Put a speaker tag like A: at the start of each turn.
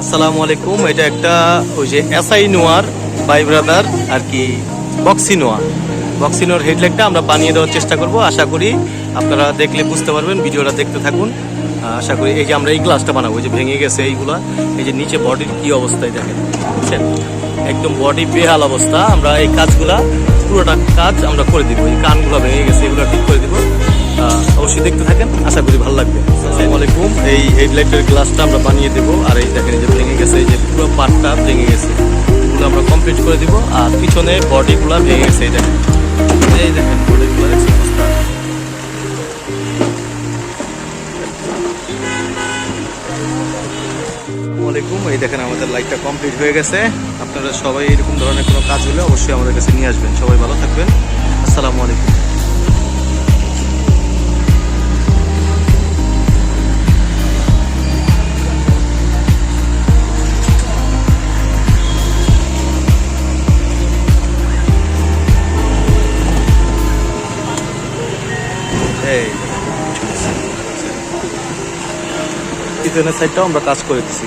A: আসসালামু আলাইকুম। এটা একটা ওই যে এসআই নোয়ার বাই ব্রাদার আর কি বক্সিনোয়ার হেডলাইটটা আমরা বানিয়ে দেওয়ার চেষ্টা করব। আশা করি আপনারা দেখলে বুঝতে পারবেন, ভিডিওটা দেখতে থাকুন। আশা করি এই যে আমরা এই গ্লাসটা বানাবো, এই যে ভেঙে গেছে এইগুলা, এই যে নিচে বডির কি অবস্থায় দেখেন, বুঝছেন, একদম বডি বেহাল অবস্থা। আমরা এই কাজগুলা পুরোটা কাজ আমরা করে দিব। এই কানগুলো ভেঙে গেছে, এগুলো ঠিক করে দিব। অবশ্যই দেখতে থাকেন, আশা করি ভালো লাগবে। আসসালামু আলাইকুম। এই হেডলাইটের গ্লাসটা আমরা বানিয়ে দেবো। আর এই দেখেন এই যে ভেঙে গেছে, এই যে পুরো পার্টটা ভেঙে গেছে, এগুলো আমরা কমপ্লিট করে দিব। আর পিছনে বডিগুলো ভেঙে গেছে, এই দেখেন বডিগুলো দেখছেন অবস্থা। আসসালামাইকুম। এই দেখেন আমাদের লাইটটা কমপ্লিট হয়ে গেছে। আপনারা সবাই এরকম ধরনের কোনো কাজ হলে অবশ্যই আমাদের কাছে নিয়ে আসবেন। সবাই ভালো থাকবেন। আসসালামু আলাইকুম। পিছনের সাইডটাও আমরা কাজ করে দিচ্ছি।